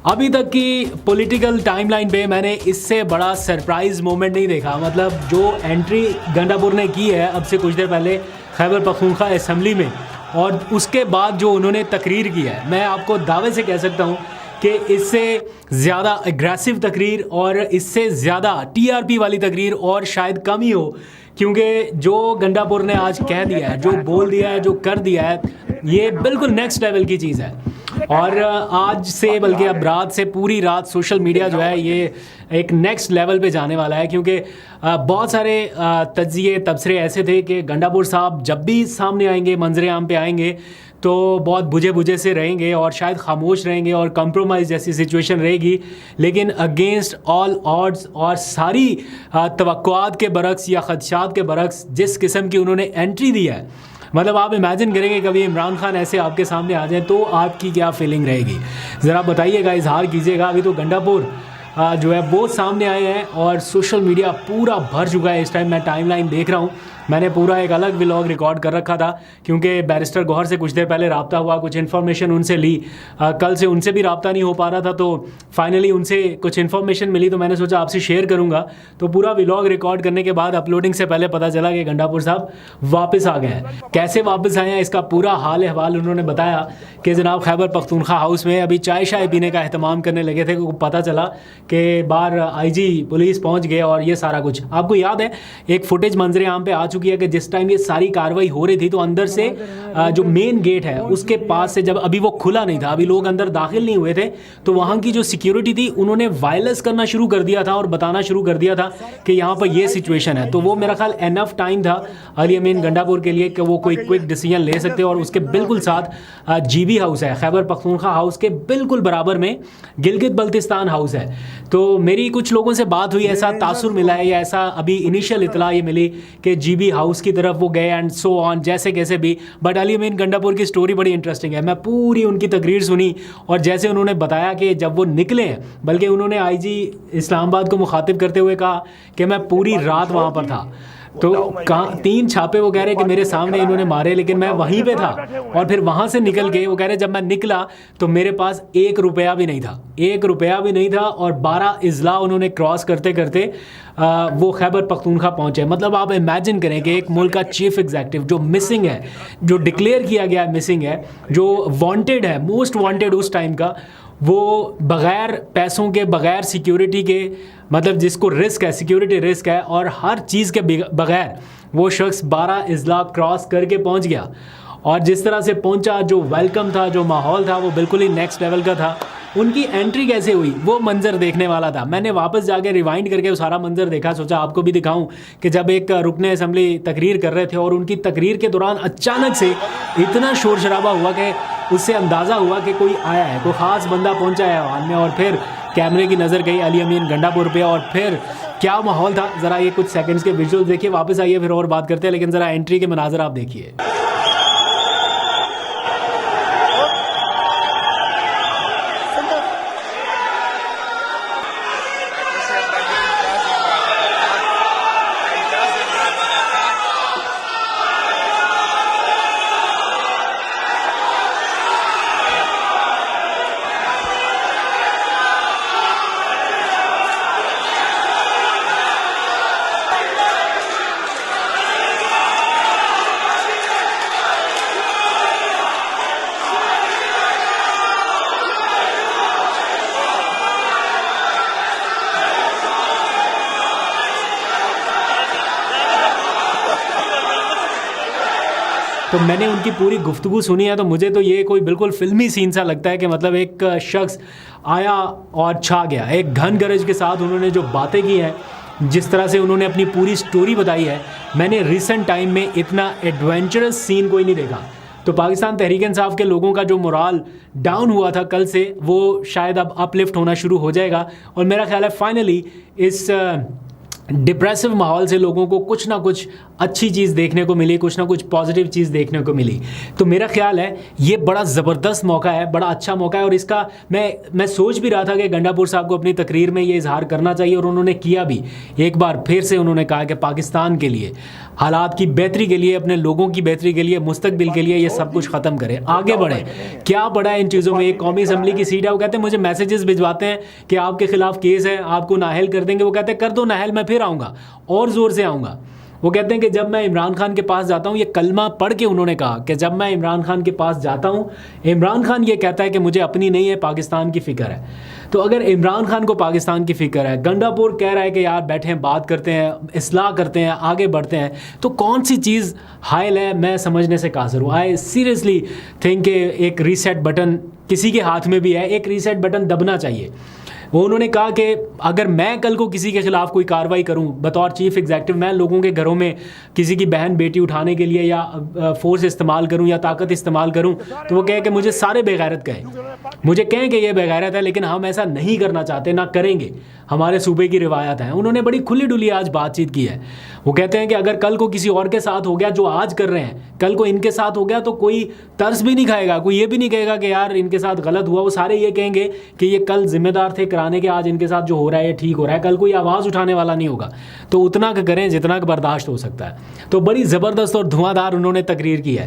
अभी तक की पॉलिटिकल टाइमलाइन पे मैंने इससे बड़ा सरप्राइज मोमेंट नहीं देखा। मतलब जो एंट्री गंडापुर ने की है अब से कुछ देर पहले खैबर पख्तूनख्वा असेंबली में, और उसके बाद जो उन्होंने तकरीर की है, मैं आपको दावे से कह सकता हूँ कि इससे ज़्यादा एग्रेसिव तकरीर और इससे ज़्यादा टीआरपी वाली तकरीर और शायद कम ही हो, क्योंकि जो गंडापुर ने आज कह दिया है, जो बोल दिया है, जो कर दिया है, ये बिल्कुल नेक्स्ट लेवल की चीज़ है। और आज से बल्कि अब रात से पूरी रात सोशल मीडिया जो है ये एक नेक्स्ट लेवल पे जाने वाला है, क्योंकि बहुत सारे तज्जिए तबसरे ऐसे थे कि गंडापुर साहब जब भी सामने आएंगे, मंजर आम पे आएंगे, तो बहुत बुझे बुझे से रहेंगे और शायद खामोश रहेंगे और कंप्रोमाइज़ जैसी सिचुएशन रहेगी। लेकिन अगेंस्ट ऑल ऑड्स और सारी तवक्कुआत के बरक्स या खदशात के बरक्स जिस किस्म की उन्होंने एंट्री दी है, मतलब आप इमेजिन करेंगे कभी इमरान खान ऐसे आपके सामने आ जाए तो आपकी क्या फीलिंग रहेगी, ज़रा बताइएगा, इजहार कीजिएगा। अभी तो गंडापुर जो है वो सामने आए हैं और सोशल मीडिया पूरा भर चुका है। इस टाइम मैं टाइमलाइन देख रहा हूँ, मैंने पूरा एक अलग व्लॉग रिकॉर्ड कर रखा था क्योंकि बैरिस्टर गौहर से कुछ देर पहले रब्ता हुआ, कुछ इन्फॉर्मेशन उनसे ली। कल से उनसे भी रब्ता नहीं हो पा रहा था, तो फाइनली उनसे कुछ इन्फॉर्मेशन मिली, तो मैंने सोचा आपसे शेयर करूँगा। तो पूरा व्लॉग रिकॉर्ड करने के बाद अपलोडिंग से पहले पता चला कि गंडापुर साहब वापस आ गए हैं। कैसे वापस आए हैं इसका पूरा हाल अहवाल उन्होंने बताया कि जनाब खैबर पख्तूनख्वा हाउस में अभी चाय शाय पीने का अहतमाम करने लगे थे, पता चला कि बाहर आईजी पुलिस पहुंच गए और ये सारा कुछ। आपको याद है एक फुटेज मंजर आम पे आ चुकी है कि जिस टाइम ये सारी कार्रवाई हो रही थी तो अंदर से जो मेन गेट है उसके पास से, जब अभी वो खुला नहीं था, अभी लोग अंदर दाखिल नहीं हुए थे, तो वहाँ की जो सिक्योरिटी थी उन्होंने वायलेंस करना शुरू कर दिया था और बताना शुरू कर दिया था कि यहाँ पर ये सिचुएशन है। तो वो मेरा ख्याल एनफ टाइम था अली अमीन गंडापुर के लिए कि वो कोई क्विक डिसीजन ले सकते। और उसके बिल्कुल साथ जीबी हाउस है, खैबर पख्तूनख्वा हाउस के बिल्कुल बराबर में गिलगित बल्तिस्तान हाउस है। तो मेरी कुछ लोगों से बात हुई, ऐसा तासुर मिला है या ऐसा अभी इनिशियल इतला ये मिली कि जीबी हाउस की तरफ वो गए एंड सो ऑन, जैसे कैसे भी। बट अली अमीन गंडापुर की स्टोरी बड़ी इंटरेस्टिंग है। मैं पूरी उनकी तकरीर सुनी और जैसे उन्होंने बताया कि जब वो निकले, बल्कि उन्होंने आईजी इस्लामाबाद को मुखातिब करते हुए कहा कि मैं पूरी रात वहाँ पर था, तो 3 छापे वो कह रहे कि मेरे सामने इन्होंने मारे, लेकिन मैं वहीं पे था। और फिर वहाँ से निकल के वो कह रहे जब मैं निकला तो मेरे पास 1 रुपया भी नहीं था, 1 रुपया भी नहीं था। और 12 इजला उन्होंने क्रॉस करते करते वो खैबर पख्तूनख्वा पहुँचे। मतलब आप इमेजिन करें कि एक मुल्क का चीफ एग्जीक्यूटिव जो मिसिंग है, जो डिक्लेयर किया गया मिसिंग है, जो वांटेड है, मोस्ट वांटेड उस टाइम का, वो बग़ैर पैसों के, बग़ैर सिक्योरिटी के, मतलब जिसको रिस्क है, सिक्योरिटी रिस्क है और हर चीज़ के बग़ैर वो शख्स 12 इजला क्रॉस करके पहुंच गया। और जिस तरह से पहुंचा, जो वेलकम था, जो माहौल था, वो बिल्कुल ही नेक्स्ट लेवल का था। उनकी एंट्री कैसे हुई वो मंजर देखने वाला था। मैंने वापस जाके रिवाइंड करके वो सारा मंजर देखा, सोचा आपको भी दिखाऊं कि जब एक रुकने असेंबली तकरीर कर रहे थे और उनकी तकरीर के दौरान अचानक से इतना शोर शराबा हुआ कि उससे अंदाज़ा हुआ कि कोई आया है, कोई ख़ास बंदा पहुंचा है हॉल में। और फिर कैमरे की नज़र गई अली अमीन गंडापुर पे और फिर क्या माहौल था, ज़रा ये कुछ सेकंड्स के विजुअल्स देखिए, वापस आइए फिर और बात करते हैं। लेकिन ज़रा एंट्री के मनाजर आप देखिए। तो मैंने उनकी पूरी गुफ्तगू सुनी है, तो मुझे तो ये कोई बिल्कुल फिल्मी सीन सा लगता है कि मतलब एक शख्स आया और छा गया। एक घन गरज के साथ उन्होंने जो बातें की हैं, जिस तरह से उन्होंने अपनी पूरी स्टोरी बताई है, मैंने रिसेंट टाइम में इतना एडवेंचरस सीन कोई नहीं देखा। तो पाकिस्तान तहरीक इंसाफ के लोगों का जो मोराल डाउन हुआ था कल से, वो शायद अब अपलिफ्ट होना शुरू हो जाएगा। और मेरा ख्याल है फाइनली इस डिप्रेसिव माहौल से लोगों को कुछ ना कुछ अच्छी चीज़ देखने को मिली, कुछ ना कुछ पॉजिटिव चीज़ देखने को मिली। तो मेरा ख्याल है ये बड़ा ज़बरदस्त मौका है, बड़ा अच्छा मौका है। और इसका मैं सोच भी रहा था कि गंडापुर साहब को अपनी तकरीर में ये इजहार करना चाहिए, और उन्होंने किया भी। एक बार फिर से उन्होंने कहा कि पाकिस्तान के लिए, हालात की बेहतरी के लिए, अपने लोगों की बेहतरी के लिए, मुस्तकबिल के लिए ये सब कुछ ख़त्म करें, आगे बढ़ें। क्या बड़ा है इन चीज़ों में? एक कौमी असम्बली की सीट है, वो कहते हैं मुझे मैसेजेस भिजवाते हैं कि आपके खिलाफ केस है, आपको नाअहल कर देंगे। वो कहते हैं कर दो नाअहल, मैं फिर आऊँगा और ज़ोर से आऊँगा। वो कहते हैं कि जब मैं इमरान खान के पास जाता हूँ, ये कलमा पढ़ के उन्होंने कहा कि जब मैं इमरान खान के पास जाता हूँ, इमरान खान ये कहता है कि मुझे अपनी नहीं है, पाकिस्तान की फ़िक्र है। तो अगर इमरान खान को पाकिस्तान की फ़िक्र है, गंडापुर कह रहा है कि यार बैठे हैं, बात करते हैं, इस्लाह करते हैं, आगे बढ़ते हैं, तो कौन सी चीज़ हायल है, मैं समझने से कासिर हूँ। आई सीरियसली थिंक कि एक रीसेट बटन किसी के हाथ में भी है, एक रीसेट बटन दबना चाहिए। वो उन्होंने कहा कि अगर मैं कल को किसी के ख़िलाफ़ कोई कार्रवाई करूं बतौर चीफ़ एग्जीक्यूटिव, मैं लोगों के घरों में किसी की बहन बेटी उठाने के लिए या फोर्स इस्तेमाल करूं या ताकत इस्तेमाल करूं, तो वो कहे कि मुझे सारे बेगैरत कहें, मुझे कहें कि ये बेगैरत है, लेकिन हम ऐसा नहीं करना चाहते, ना करेंगे, हमारे सूबे की रिवायत है। उन्होंने बड़ी खुली डुली आज बातचीत की है। वो कहते हैं कि अगर कल को किसी और के साथ हो गया जो आज कर रहे हैं, कल को इनके साथ हो गया तो कोई तरस भी नहीं खाएगा, कोई ये भी नहीं कहेगा कि यार इनके साथ गलत हुआ। वो सारे ये कहेंगे कि ये कल जिम्मेदार थे कराने के, आज इनके साथ जो हो रहा है ये ठीक हो रहा है। कल कोई आवाज़ उठाने वाला नहीं होगा। तो उतना करें जितना बर्दाश्त हो सकता है। तो बड़ी ज़बरदस्त और धुआंधार उन्होंने तकरीर की है।